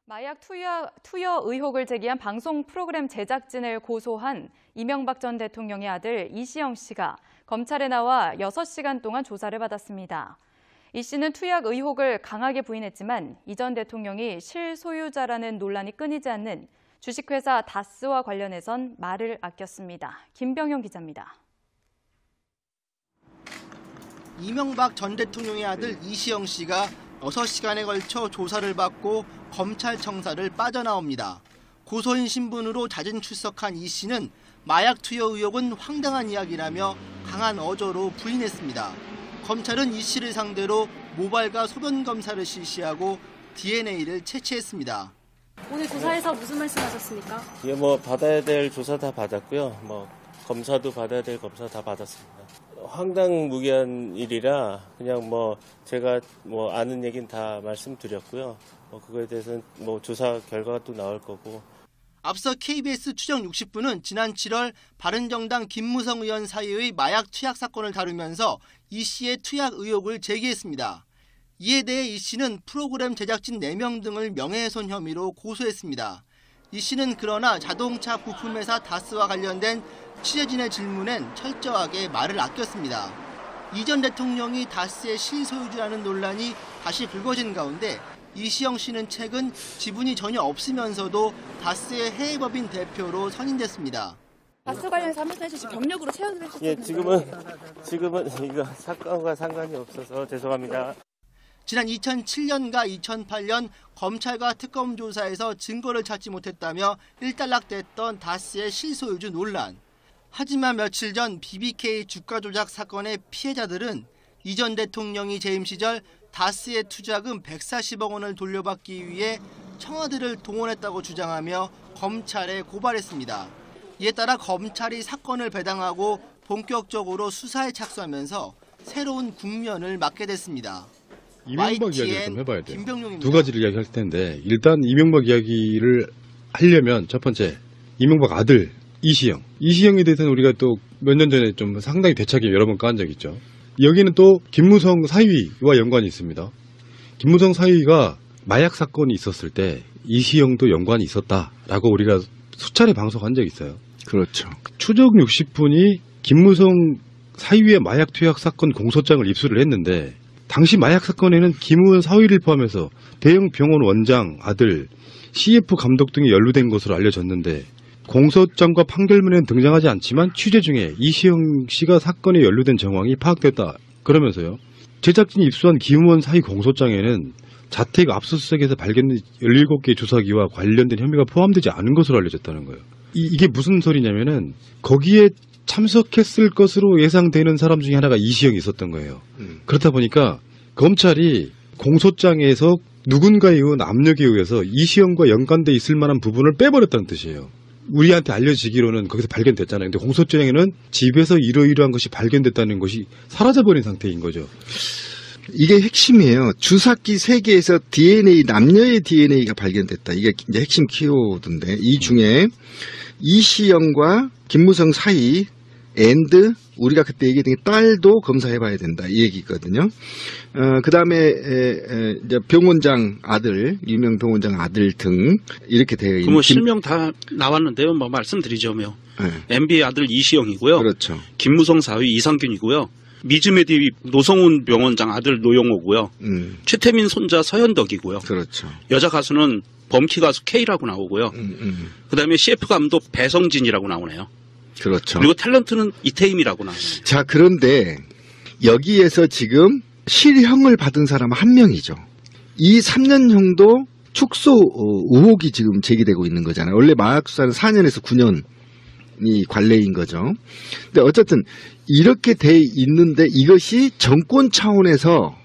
마약 투여 의혹을 제기한 방송 프로그램 제작진을 고소한 이명박 전 대통령의 아들 이시영 씨가 검찰에 나와 6시간 동안 조사를 받았습니다. 이 씨는 투약 의혹을 강하게 부인했지만 이 전 대통령이 실소유자라는 논란이 끊이지 않는 주식회사 다스와 관련해선 말을 아꼈습니다. 김병영 기자입니다. 이명박 전 대통령의 아들 이시영 씨가 6시간에 걸쳐 조사를 받고 검찰청사를 빠져나옵니다. 고소인 신분으로 자진 출석한 이 씨는 마약 투여 의혹은 황당한 이야기라며 강한 어조로 부인했습니다. 검찰은 이 씨를 상대로 모발과 소변 검사를 실시하고 DNA를 채취했습니다. 오늘 조사에서 무슨 말씀하셨습니까? 이게 받아야 될 조사 다 받았고요. 검사도 받아야 될 검사 다 받았습니다. 황당무계한 일이라 그냥 제가 아는 얘기는 다 말씀드렸고요. 그거에 대해서는 조사 결과가 또 나올 거고. 앞서 KBS 추정 60분은 지난 7월 바른정당 김무성 의원 사이의 마약 투약 사건을 다루면서 이 씨의 투약 의혹을 제기했습니다. 이에 대해 이 씨는 프로그램 제작진 4명 등을 명예훼손 혐의로 고소했습니다. 이 씨는 그러나 자동차 부품회사 다스와 관련된 취재진의 질문엔 철저하게 말을 아꼈습니다. 이 전 대통령이 다스의 실소유주라는 논란이 다시 불거진 가운데 이시영 씨는 최근 지분이 전혀 없으면서도 다스의 해외법인 대표로 선임됐습니다. 다스 관련해서 하면서 지금 경력으로 채용을 했었는데. 예, 지금은 이거 사건과 상관이 없어서 죄송합니다. 지난 2007년과 2008년 검찰과 특검 조사에서 증거를 찾지 못했다며 일단락됐던 다스의 실소유주 논란. 하지만 며칠 전 BBK 주가 조작 사건의 피해자들은 이 전 대통령이 재임 시절 다스의 투자금 140억 원을 돌려받기 위해 청와대를 동원했다고 주장하며 검찰에 고발했습니다. 이에 따라 검찰이 사건을 배당하고 본격적으로 수사에 착수하면서 새로운 국면을 맞게 됐습니다. 이명박 이야기를 좀 해봐야 돼요. 김병용입니다. 두 가지를 이야기할 텐데 일단 이명박 이야기를 하려면 첫 번째 이명박 아들 이시영에 대해서는 우리가 또 몇 년 전에 좀 상당히 되차게 여러 번 까한 적이 있죠. 여기는 또 김무성 사위와 연관이 있습니다. 김무성 사위가 마약 사건이 있었을 때 이시영도 연관이 있었다라고 우리가 수차례 방송한 적이 있어요. 그렇죠. 추적 60분이 김무성 사위의 마약 투약 사건 공소장을 입수를 했는데 당시 마약 사건에는 김무성 사위를 포함해서 대형 병원 원장 아들 CF 감독 등이 연루된 것으로 알려졌는데 공소장과 판결문에는 등장하지 않지만 취재 중에 이시영 씨가 사건에 연루된 정황이 파악됐다. 그러면서요. 제작진이 입수한 김무성 사위 공소장에는 자택 압수수색에서 발견된 17개의 주사기와 관련된 혐의가 포함되지 않은 것으로 알려졌다는 거예요. 이게 무슨 소리냐면은 거기에 참석했을 것으로 예상되는 사람 중에 하나가 이시영이 있었던 거예요. 그렇다 보니까 검찰이 공소장에서 누군가에 의한 압력에 의해서 이시영과 연관돼 있을 만한 부분을 빼버렸다는 뜻이에요. 우리한테 알려지기로는 거기서 발견됐잖아요. 근데 공소장에는 집에서 이러이러한 것이 발견됐다는 것이 사라져버린 상태인 거죠. 이게 핵심이에요. 주사기 3개에서 DNA, 남녀의 DNA가 발견됐다. 이게 이제 핵심 키워드인데 이 중에 이시영과 김무성 사이 우리가 그때 얘기했던 게 딸도 검사해봐야 된다 이 얘기거든요. 그 다음에 이제 병원장 아들, 유명 병원장 아들 등 이렇게 되어 있는. 실명 다 나왔는데요. 말씀드리자면 MB의 아들 이시영이고요. 그렇죠. 김무성 사위 이상균이고요. 미즈메디 노성훈 병원장 아들 노영호고요. 최태민 손자 서현덕이고요. 그렇죠. 여자 가수는 범키 가수 K라고 나오고요. 그 다음에 CF 감독 배성진이라고 나오네요. 그렇죠. 그리고 탤런트는 이태임이라고 나와요. 자, 그런데 여기에서 지금 실형을 받은 사람은 한 명이죠. 이 3년형도 축소 의혹이 지금 제기되고 있는 거잖아요. 원래 마약 수사는 4년에서 9년이 관례인 거죠. 근데 어쨌든 이렇게 돼 있는데 이것이 정권 차원에서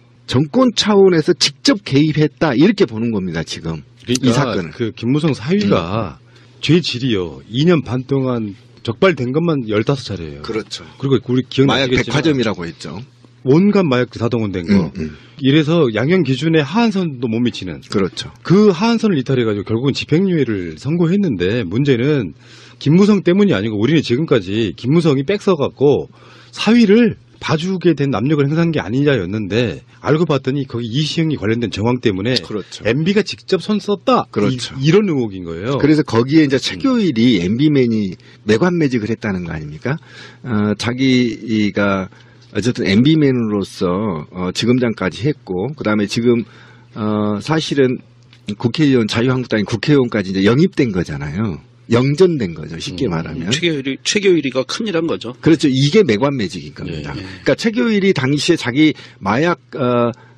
직접 개입했다 이렇게 보는 겁니다. 지금 그러니까 이 사건은. 그 김무성 사위가 죄 질이요 2년 반 동안 적발된 것만 15차례예요. 그렇죠. 그리고 우리 기억나시겠지만 마약 백화점이라고 했죠. 온갖 마약 다 동원된 거. 이래서 양형 기준에 하한선도 못 미치는. 그렇죠. 그 하한선을 이탈해가지고 결국은 집행유예를 선고했는데 문제는 김무성 때문이 아니고 우리는 지금까지 김무성이 빽 써갖고 사위를 봐주게 된 압력을 행사한 게 아니냐였는데 알고 봤더니 거기 이시영이 관련된 정황 때문에 그렇죠. MB가 직접 손 썼다. 그렇죠. 이런 의혹인 거예요. 그래서 거기에 이제 최교일이 MB맨이 매관매직을 했다는 거 아닙니까? 자기가 어쨌든 MB맨으로서 지검장까지 했고, 그 다음에 지금 사실은 국회의원, 자유한국당이 국회의원까지 이제 영입된 거잖아요. 영전된 거죠. 쉽게 말하면. 최교일이가 큰일한 거죠. 그렇죠. 이게 매관매직인 겁니다. 예. 그러니까 최교일이 당시에 자기 마약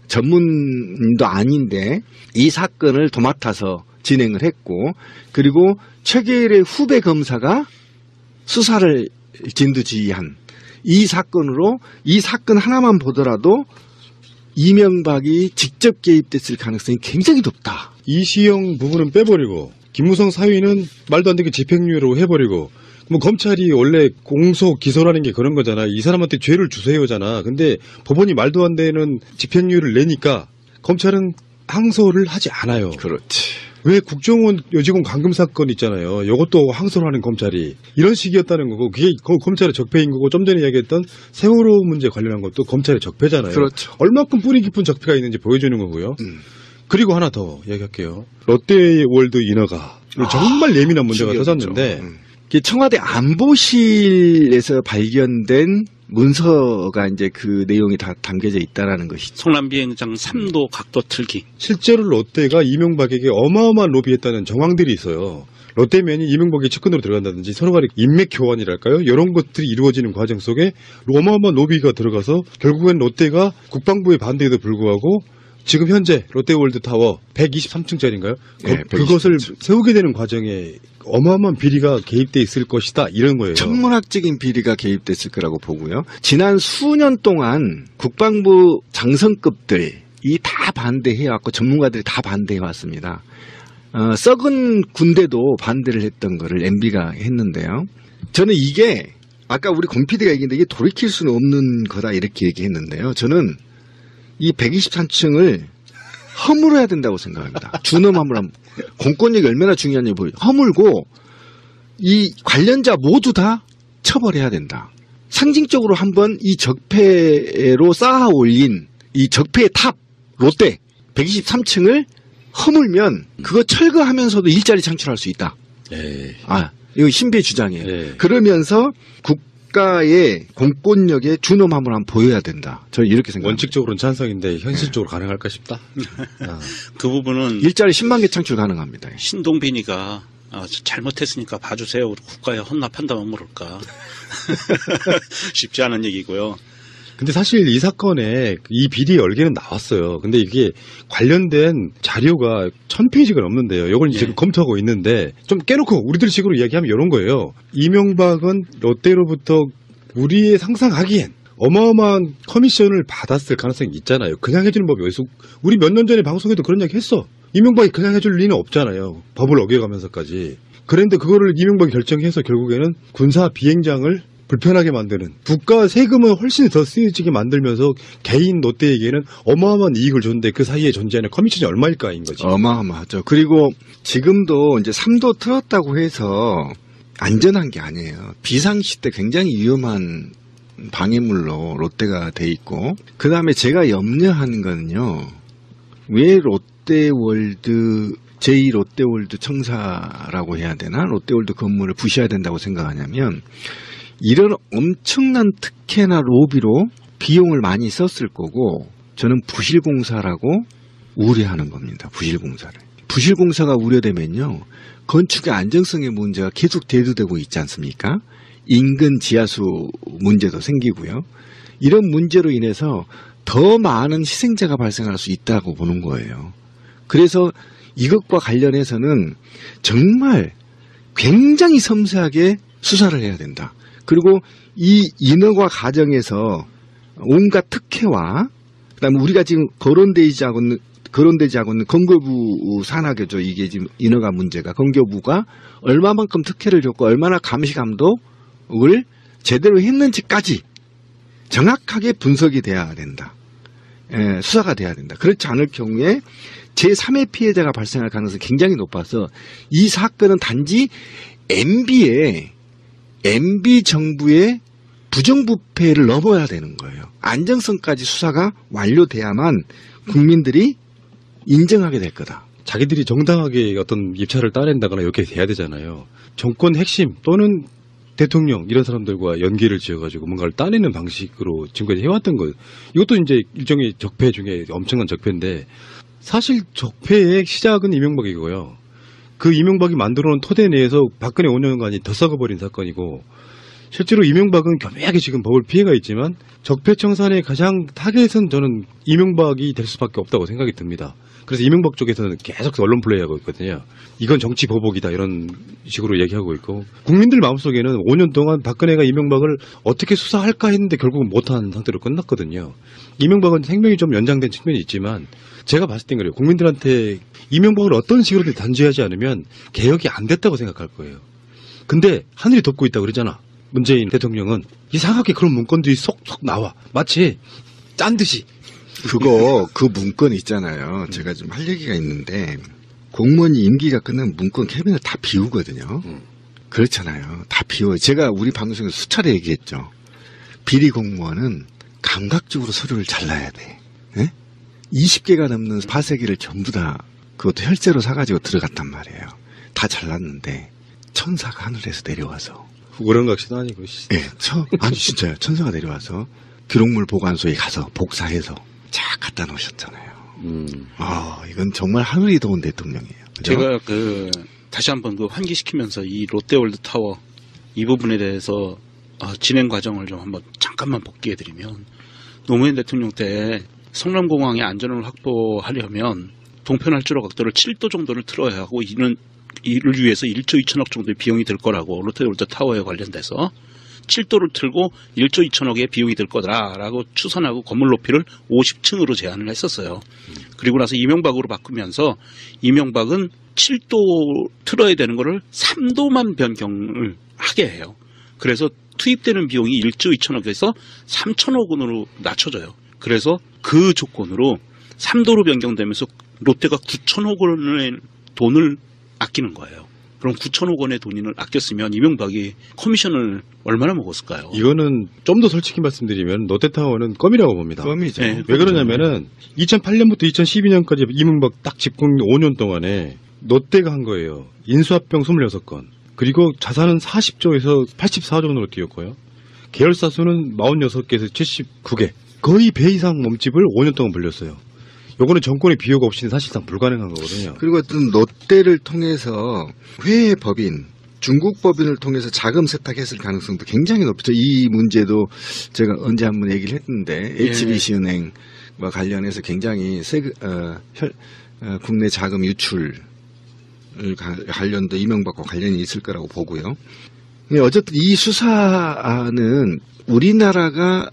전문도 아닌데 이 사건을 도맡아서 진행을 했고, 그리고 최교일의 후배 검사가 수사를 진두지휘한 이 사건으로 이 사건 하나만 보더라도 이명박이 직접 개입됐을 가능성이 굉장히 높다. 이시영 부분은 빼버리고 김무성 사위는 말도 안 되게 집행유예로 해버리고, 뭐 검찰이 원래 공소 기소라는 게 그런 거잖아. 이 사람한테 죄를 주세요잖아. 근데 법원이 말도 안 되는 집행유예를 내니까 검찰은 항소를 하지 않아요. 그렇지. 왜 국정원 여직원 감금 사건 있잖아요. 이것도 항소를 하는 검찰이 이런 식이었다는 거고, 그게 검찰의 적폐인 거고, 좀 전에 이야기했던 세월호 문제 관련한 것도 검찰의 적폐잖아요. 그렇죠. 얼마큼 뿌리 깊은 적폐가 있는지 보여주는 거고요. 그리고 하나 더 이야기할게요. 롯데월드 인허가 정말 예민한 문제가 터졌는데, 청와대 안보실에서 발견된 문서가 이제 그 내용이 다 담겨져 있다라는 것이죠. 성남 비행장 3도 각도 틀기. 실제로 롯데가 이명박에게 어마어마한 로비했다는 정황들이 있어요. 롯데면이 이명박의 측근으로 들어간다든지 서로 간의 인맥 교환이랄까요? 이런 것들이 이루어지는 과정 속에 어마어마한 로비가 들어가서 결국엔 롯데가 국방부의 반대에도 불구하고 지금 현재 롯데월드타워 123층짜리인가요? 네, 그것을 세우게 되는 과정에 어마어마한 비리가 개입돼 있을 것이다, 이런 거예요. 천문학적인 비리가 개입됐을 거라고 보고요. 지난 수년 동안 국방부 장성급들이 다 반대해왔고 전문가들이 다 반대해왔습니다. 썩은 군대도 반대를 했던 거를 MB가 했는데요. 저는 이게 아까 우리 권 PD가 얘기했는데 이게 돌이킬 수는 없는 거다 이렇게 얘기했는데요. 저는 이 123층을 허물어야 된다고 생각합니다. 준엄 허물함. 공권력이 얼마나 중요한지 보여요. 허물고 이 관련자 모두 다 처벌해야 된다. 상징적으로 한번 이 적폐로 쌓아 올린 이 적폐의 탑 롯데 123층을 허물면 그거 철거하면서도 일자리 창출할 수 있다. 에이. 이거 신비의 주장이에요. 에이. 그러면서 국가의 공권력의 준엄함을 한번 보여야 된다. 저는 이렇게 생각합니다. 원칙적으로는 찬성인데 현실적으로 가능할까 싶다. 그 부분은 일자리 10만 개 창출 가능합니다. 신동빈이가 잘못했으니까 봐주세요. 우리 국가에 헌납한다면 모를까. 쉽지 않은 얘기고요. 근데 사실 이 사건에 이 비리 열개는 나왔어요. 근데 이게 관련된 자료가 1000페이지가 넘는데요. 이걸 이제 지금 검토하고 있는데 좀 깨놓고 우리들 식으로 이야기하면 이런 거예요. 이명박은 롯데로부터 우리의 상상하기엔 어마어마한 커미션을 받았을 가능성이 있잖아요. 그냥 해주는 법이 어디서, 우리 몇 년 전에 방송에도 그런 이야기 했어. 이명박이 그냥 해줄 리는 없잖아요. 법을 어겨가면서까지. 그런데 그거를 이명박이 결정해서 결국에는 군사 비행장을 불편하게 만드는, 국가 세금은 훨씬 더 쓰여지게 만들면서 개인 롯데에게는 어마어마한 이익을 줬는데 그 사이에 존재하는 커미션이 얼마일까인 거지. 어마어마하죠. 그리고 지금도 이제 3도 틀었다고 해서 안전한 게 아니에요. 비상시 때 굉장히 위험한 방해물로 롯데가 돼 있고, 그 다음에 제가 염려하는 거는요, 왜 롯데월드 제2롯데월드 청사라고 해야 되나? 롯데월드 건물을 부셔야 된다고 생각하냐면, 이런 엄청난 특혜나 로비로 비용을 많이 썼을 거고, 저는 부실공사라고 우려하는 겁니다. 부실공사를. 부실공사가 우려되면요, 건축의 안정성의 문제가 계속 대두되고 있지 않습니까? 인근 지하수 문제도 생기고요. 이런 문제로 인해서 더 많은 희생자가 발생할 수 있다고 보는 거예요. 그래서 이것과 관련해서는 정말 굉장히 섬세하게 수사를 해야 된다. 그리고 이 인허가 과정에서 온갖 특혜와 그다음에 우리가 지금 거론되지 않고 있는 건교부 산하교죠. 이게 지금 인허가 문제가 건교부가 얼마만큼 특혜를 줬고 얼마나 감시감독을 제대로 했는지까지 정확하게 분석이 돼야 된다. 수사가 돼야 된다. 그렇지 않을 경우에 제3의 피해자가 발생할 가능성이 굉장히 높아서 이 사건은 단지 MB 정부의 부정부패를 넘어야 되는 거예요. 안정성까지 수사가 완료돼야만 국민들이 인정하게 될 거다. 자기들이 정당하게 어떤 입찰을 따낸다거나 이렇게 돼야 되잖아요. 정권 핵심 또는 대통령 이런 사람들과 연계를 지어가지고 뭔가를 따내는 방식으로 지금까지 해왔던 거. 이것도 이제 일종의 적폐 중에 엄청난 적폐인데 사실 적폐의 시작은 이명박이고요. 그 이명박이 만들어놓은 토대 내에서 박근혜 5년간이 더 썩어버린 사건이고 실제로 이명박은 교묘하게 지금 법을 피해가 있지만 적폐청산의 가장 타겟은 저는 이명박이 될 수밖에 없다고 생각이 듭니다. 그래서 이명박 쪽에서는 계속 언론 플레이하고 있거든요. 이건 정치 보복이다 이런 식으로 얘기하고 있고 국민들 마음속에는 5년 동안 박근혜가 이명박을 어떻게 수사할까 했는데 결국은 못한 상태로 끝났거든요. 이명박은 생명이 좀 연장된 측면이 있지만 제가 봤을 땐 그래요. 국민들한테 이명박을 어떤 식으로든 단죄하지 않으면 개혁이 안 됐다고 생각할 거예요. 근데 하늘이 덮고 있다고 그러잖아. 문재인 대통령은 이상하게 그런 문건들이 속속 나와. 마치 짠 듯이. 그 문건 있잖아요. 제가 좀 할 얘기가 있는데 공무원이 임기가 끝나면 문건 캐비넷 다 비우거든요. 그렇잖아요. 다 비워요. 제가 우리 방송에서 수차례 얘기했죠. 비리 공무원은 감각적으로 서류를 잘라야 돼. 네? 20개가 넘는 파쇄기를 전부 다 그것도 혈세로 사가지고 들어갔단 말이에요. 다 잘랐는데 천사가 하늘에서 내려와서 우렁각시도 아니고. 예, 아니 진짜요. 천사가 내려와서 기록물 보관소에 가서 복사해서 쫙 갖다 놓으셨잖아요. 이건 정말 하늘이 도운 대통령이에요. 그죠? 제가 다시 한번 환기시키면서 이 롯데월드타워 이 부분에 대해서 진행 과정을 좀 한번 잠깐만 복귀해드리면 노무현 대통령 때 성남공항의 안전을 확보하려면 동편활주로 각도를 7도 정도를 틀어야 하고 이를 위해서 1조 2천억 정도의 비용이 들 거라고 롯데월드타워에 관련돼서 7도를 틀고 1조 2천억의 비용이 들 거다라고 추산하고 건물 높이를 50층으로 제한을 했었어요. 그리고 나서 이명박으로 바꾸면서 이명박은 7도 틀어야 되는 거를 3도만 변경을 하게 해요. 그래서 투입되는 비용이 1조 2천억에서 3천억 원으로 낮춰져요. 그래서 그 조건으로 3도로 변경되면서 롯데가 9천억 원의 돈을 아끼는 거예요. 그럼 9천억 원의 돈을 아꼈으면 이명박이 커미션을 얼마나 먹었을까요? 이거는 좀 더 솔직히 말씀드리면 롯데타워는 껌이라고 봅니다. 껌이죠. 네, 왜 그러냐면은 2008년부터 2012년까지 이명박 딱 집권 5년 동안에 롯데가 한 거예요. 인수합병 26건. 그리고 자산은 40조에서 84조 원으로 뛰었고요. 계열사 수는 46개에서 79개. 거의 배 이상 몸집을 5년 동안 불렸어요. 요거는 정권의 비호가 없이는 사실상 불가능한 거거든요. 그리고 어떤 롯데를 통해서 회계 법인, 중국 법인을 통해서 자금 세탁했을 가능성도 굉장히 높죠. 이 문제도 제가 언제 한번 얘기를 했는데 HBC은행과 관련해서 굉장히 국내 자금 유출 관련도 이명박과 관련이 있을 거라고 보고요. 어쨌든 이 수사는 우리나라가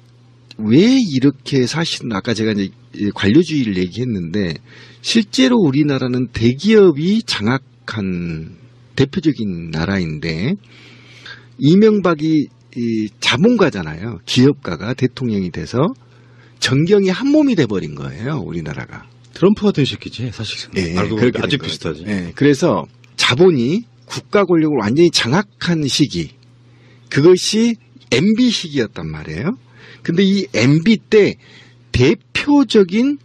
왜 이렇게 사실은 아까 제가 이제 관료주의를 얘기했는데 실제로 우리나라는 대기업이 장악한 대표적인 나라인데 이명박이 자본가잖아요. 기업가가 대통령이 돼서 정경이 한 몸이 돼버린 거예요. 우리나라가. 트럼프 같은 새끼지 사실. 네, 알고 보니 아주 비슷하지. 네, 그래서 자본이 국가 권력을 완전히 장악한 시기 그것이 MB 시기였단 말이에요. 근데 이 MB 때 대표적인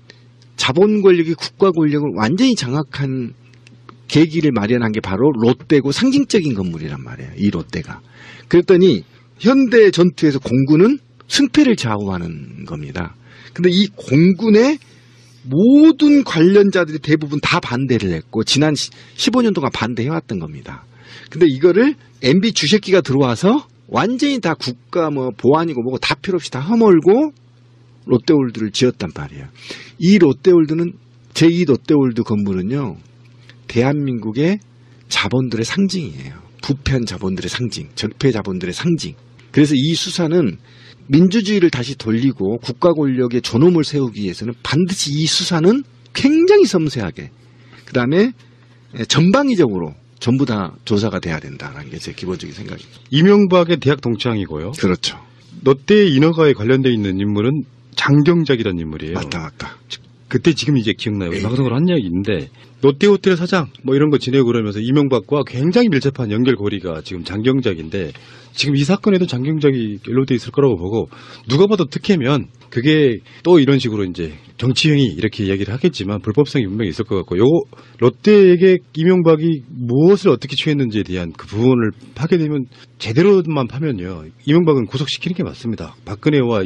자본 권력이 국가 권력을 완전히 장악한 계기를 마련한 게 바로 롯데고 상징적인 건물이란 말이에요. 이 롯데가. 그랬더니 현대 전투에서 공군은 승패를 좌우하는 겁니다. 근데 이 공군의 모든 관련자들이 대부분 다 반대를 했고 지난 15년 동안 반대해왔던 겁니다. 근데 이거를 MB 주새끼가 들어와서 완전히 다 국가 보안이고 뭐고 다 필요 없이 다 허물고 롯데월드를 지었단 말이에요. 이 롯데월드는 제2 롯데월드 건물은요. 대한민국의 자본들의 상징이에요. 부패한 자본들의 상징, 적폐 자본들의 상징. 그래서 이 수사는 민주주의를 다시 돌리고 국가 권력의 존엄을 세우기 위해서는 반드시 이 수사는 굉장히 섬세하게 그다음에 전방위적으로 전부 다 조사가 돼야 된다는 게 제 기본적인 생각입니다. 이명박의 대학 동창이고요. 그렇죠. 롯데 인허가에 관련되어 있는 인물은 장경작이라는 인물이에요. 맞다. 그때 지금 이제 기억나요. 네. 방송을 한 이야기 있는데 롯데호텔 사장 뭐 이런 거 지내고 그러면서 이명박과 굉장히 밀접한 연결고리가 지금 장경작인데 지금 이 사건에도 장경작이 연루돼 있을 거라고 보고 누가 봐도 특혜면 그게 또 이런 식으로 이제 정치형이 이렇게 이야기를 하겠지만 불법성이 분명히 있을 것 같고 요거 롯데에게 이명박이 무엇을 어떻게 취했는지에 대한 그 부분을 파게 되면 제대로만 파면요 이명박은 구속시키는 게 맞습니다. 박근혜와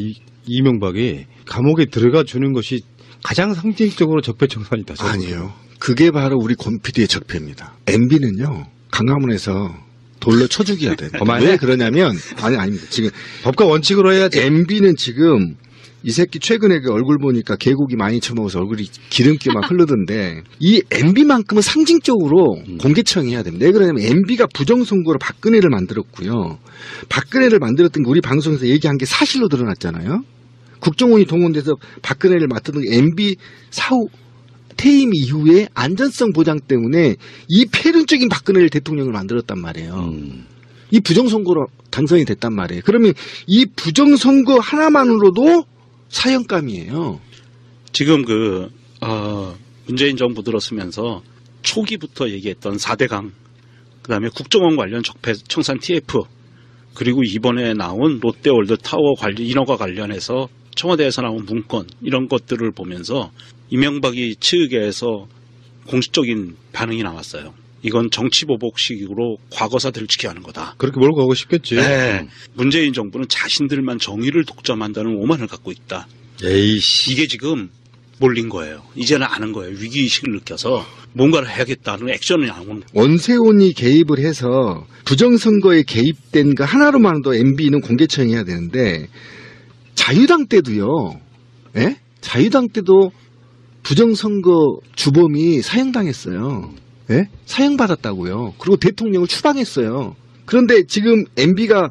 이명박이 감옥에 들어가 주는 것이 가장 상징적으로 적폐청산이다. 아니에요. 그게 바로 우리 권PD의 적폐입니다. MB는요 강화문에서 돌로 쳐 죽여야 돼. 왜 그러냐면 아닙니다. 지금 법과 원칙으로 해야지. MB는 지금 이 새끼 최근에 그 얼굴 보니까 개고기 많이 처먹어서 얼굴이 기름기 막 흐르던데 이 MB만큼은 상징적으로 공개처형해야 됩니다. 왜 그러냐면 MB가 부정선거로 박근혜를 만들었고요. 박근혜를 만들었던 게 우리 방송에서 얘기한 게 사실로 드러났잖아요. 국정원이 동원돼서 박근혜를 맡았던 게 MB 사후 퇴임 이후에 안전성 보장 때문에 이 폐륜적인 박근혜를 대통령을 만들었단 말이에요. 이 부정선거로 당선이 됐단 말이에요. 그러면 이 부정선거 하나만으로도 사형감이에요. 지금 문재인 정부 들었으면서 초기부터 얘기했던 4대강, 그다음에 국정원 관련 적폐 청산 TF, 그리고 이번에 나온 롯데월드타워 관련 인허가 관련해서 청와대에서 나온 문건 이런 것들을 보면서 이명박이 측에서 공식적인 반응이 나왔어요. 이건 정치보복식으로 과거사들을 지켜야 하는 거다. 그렇게 몰고 가고 싶겠지. 네. 문재인 정부는 자신들만 정의를 독점한다는 오만을 갖고 있다. 에이씨. 이게 지금 몰린 거예요. 이제는 아는 거예요. 위기의식을 느껴서 뭔가를 해야겠다는 액션이 나오는. 원세훈이 개입을 해서 부정선거에 개입된 거 하나로만도 MB는 공개처형해야 되는데 자유당 때도요. 예? 자유당 때도 부정선거 주범이 사형당했어요. 예? 사형받았다고요. 그리고 대통령을 추방했어요. 그런데 지금 MB가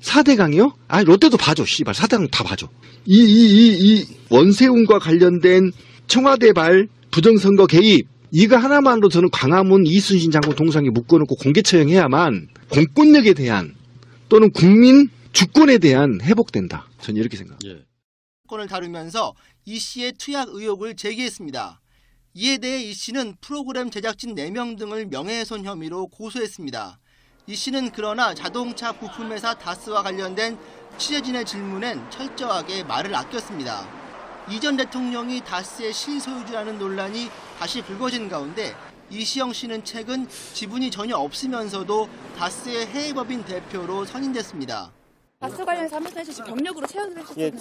4대강이요? 롯데도 봐줘. 씨발 4대강 다 봐줘. 이 원세훈과 관련된 청와대발 부정선거 개입 이거 하나만으로 저는 광화문 이순신 장군 동상에 묶어놓고 공개처형해야만 공권력에 대한 또는 국민 주권에 대한 회복된다. 저는 이렇게 생각합니다. 사건을 다루면서 이 씨의 투약 의혹을 제기했습니다. 이에 대해 이 씨는 프로그램 제작진 4명 등을 명예훼손 혐의로 고소했습니다. 이 씨는 그러나 자동차 부품회사 다스와 관련된 취재진의 질문엔 철저하게 말을 아꼈습니다. 이 전 대통령이 다스의 실소유주라는 논란이 다시 불거진 가운데 이시영 씨는 최근 지분이 전혀 없으면서도 다스의 해외법인 대표로 선임됐습니다. 다스 관련해서 한번 사실 경력으로 채용을 했었는데. 예,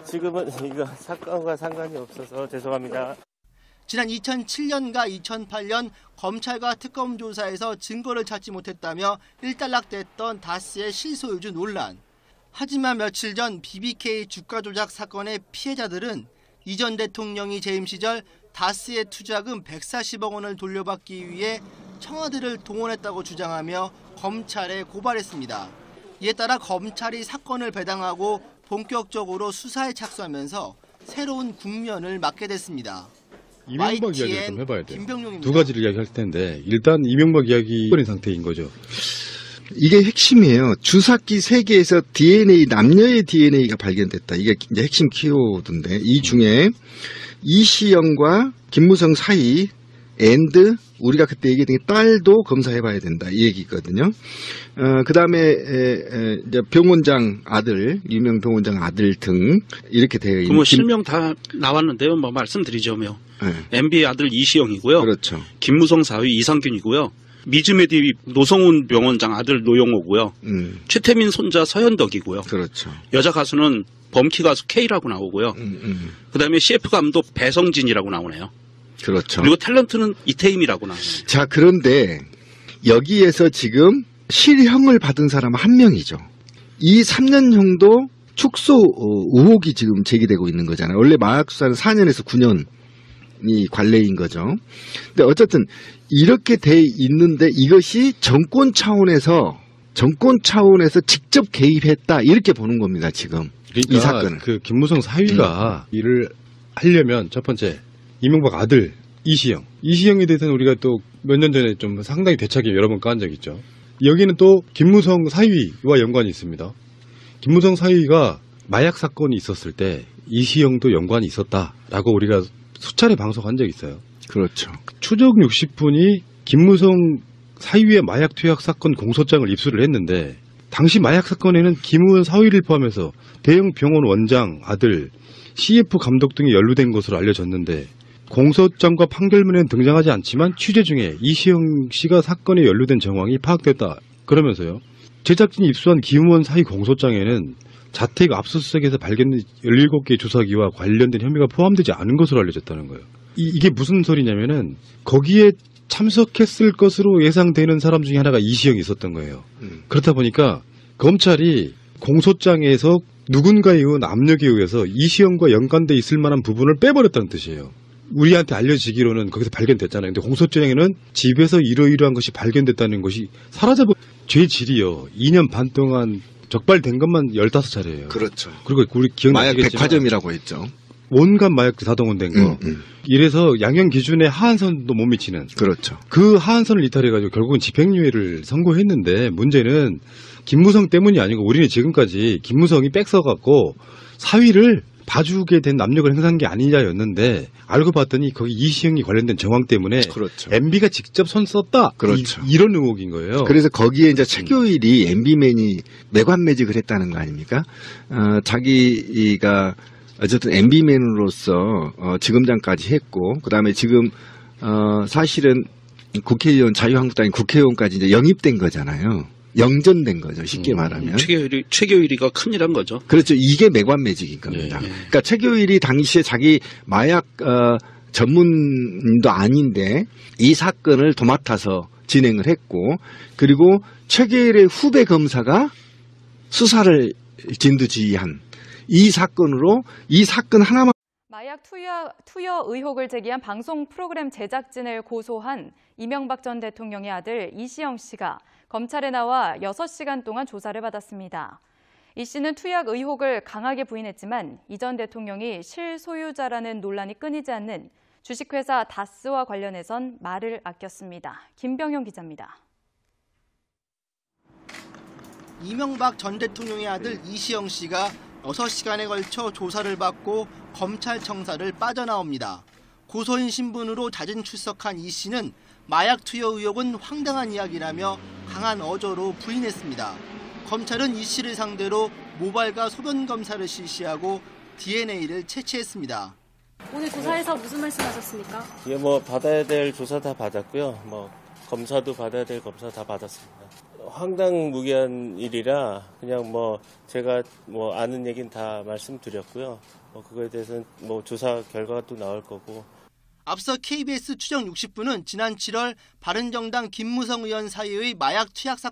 지금은 이거 사건과 상관이 없어서 죄송합니다. 지난 2007년과 2008년 검찰과 특검 조사에서 증거를 찾지 못했다며 일단락됐던 다스의 실소유주 논란. 하지만 며칠 전 BBK 주가 조작 사건의 피해자들은 이 전 대통령이 재임 시절 다스의 투자금 140억 원을 돌려받기 위해 청와대를 동원했다고 주장하며 검찰에 고발했습니다. 이에 따라 검찰이 사건을 배당하고 본격적으로 수사에 착수하면서 새로운 국면을 맞게 됐습니다. 이명박 이야기를 좀 해봐야 돼. 김병룡입니다. 두 가지를 이야기할 텐데 일단 이명박 이야기 버린 상태인 거죠. 이게 핵심이에요. 주사기 3개에서 DNA, 남녀의 DNA가 발견됐다. 이게 이제 핵심 키워드인데 이 중에 이시영과 김무성 사이 앤드 우리가 그때 얘기했던 게 딸도 검사해봐야 된다. 이 얘기거든요. 그 다음에 병원장 아들, 유명 병원장 아들 등 이렇게 되어 있는. 뭐 실명 다 나왔는데요. 뭐 말씀드리자면 네. MB의 아들 이시영이고요. 그렇죠. 김무성 사위 이상균이고요. 미즈메디 노성훈 병원장 아들 노영호고요. 최태민 손자 서현덕이고요. 그렇죠. 여자 가수는 범키 가수 K라고 나오고요. 그다음에 CF 감독 배성진이라고 나오네요. 그렇죠. 그리고 탤런트는 이태임이라고 나와요. 자, 그런데 여기에서 지금 실형을 받은 사람은 한 명이죠. 이 3년형도 축소 의혹이 지금 제기되고 있는 거잖아요. 원래 마약 수사는 4년에서 9년이 관례인 거죠. 근데 어쨌든 이렇게 돼 있는데 이것이 정권 차원에서 직접 개입했다 이렇게 보는 겁니다. 지금 그러니까 이 사건은. 그 김무성 사위가 일을 하려면 첫 번째 이명박 아들 이시영에 대해서는 우리가 또 몇 년 전에 좀 상당히 대차게 여러 번 까한 적이 있죠. 여기는 또 김무성 사위와 연관이 있습니다. 김무성 사위가 마약 사건이 있었을 때 이시영도 연관이 있었다라고 우리가 수차례 방송한 적이 있어요. 그렇죠. 추적 60분이 김무성 사위의 마약 투약 사건 공소장을 입수를 했는데 당시 마약 사건에는 김우원 사위를 포함해서 대형 병원 원장 아들, CF 감독 등이 연루된 것으로 알려졌는데 공소장과 판결문에는 등장하지 않지만 취재 중에 이시영 씨가 사건에 연루된 정황이 파악됐다. 그러면서요. 제작진이 입수한 김우원 사위 공소장에는 자택 압수수색에서 발견된 17개의 주사기와 관련된 혐의가 포함되지 않은 것으로 알려졌다는 거예요. 이게 무슨 소리냐면은 거기에 참석했을 것으로 예상되는 사람 중에 하나가 이시영이 있었던 거예요. 그렇다 보니까 검찰이 공소장에서 누군가에 의한 압력에 의해서 이시영과 연관돼 있을 만한 부분을 빼버렸다는 뜻이에요. 우리한테 알려지기로는 거기서 발견됐잖아요. 근데 공소장에는 집에서 이러이러한 것이 발견됐다는 것이 사라져버 죄 질이요. 2년 반 동안 적발된 것만 15차례예요. 그렇죠. 그리고 우리 마약 기억나시겠지만 백화점이라고 했죠. 온갖 마약들 다 동원된 거. 이래서 양형 기준에 하한선도 못 미치는. 그렇죠. 그 하한선을 이탈해가지고 결국은 집행유예를 선고했는데 문제는 김무성 때문이 아니고 우리는 지금까지 김무성이 빽서갖고 사위를 봐주게 된 압력을 행사한 게 아니냐였는데 알고 봤더니 거기 이시영이 관련된 정황 때문에 그렇죠. MB가 직접 손 썼다. 그렇죠. 이런 의혹인 거예요. 그래서 거기에 이제 최교일이 MB맨이 매관매직을 했다는 거 아닙니까? 자기가 어쨌든 MB맨으로서 지검장까지 했고, 그 다음에 지금 사실은 국회의원, 자유한국당이 국회의원까지 이제 영입된 거잖아요. 영전된 거죠. 쉽게 말하면. 최교일이가 큰일한 거죠. 그렇죠. 이게 매관매직인 겁니다. 예. 그러니까 최교일이 당시에 자기 마약 전문도 아닌데 이 사건을 도맡아서 진행을 했고, 그리고 최교일의 후배 검사가 수사를 진두지휘한 이 사건으로 이 사건 하나만 마약 투여 의혹을 제기한 방송 프로그램 제작진을 고소한 이명박 전 대통령의 아들 이시영 씨가 검찰에 나와 6시간 동안 조사를 받았습니다. 이 씨는 투약 의혹을 강하게 부인했지만 이 전 대통령이 실소유자라는 논란이 끊이지 않는 주식회사 다스와 관련해선 말을 아꼈습니다. 김병영 기자입니다. 이명박 전 대통령의 아들 이시영 씨가 6시간에 걸쳐 조사를 받고 검찰 청사를 빠져나옵니다. 고소인 신분으로 자진 출석한 이 씨는 마약 투여 의혹은 황당한 이야기라며 강한 어조로 부인했습니다. 검찰은 이 씨를 상대로 모발과 소변 검사를 실시하고 DNA를 채취했습니다. 오늘 조사에서 무슨 말씀하셨습니까? 예, 받아야 될 조사 다 받았고요. 검사도 받아야 될 검사 다 받았습니다. 황당무계한 일이라 그냥 제가 아는 얘기는 다 말씀드렸고요. 그거에 대해서는 조사 결과가 또 나올 거고. 앞서 KBS 추정 60분은 지난 7월 바른정당 김무성 의원 사이의 마약 투약 사건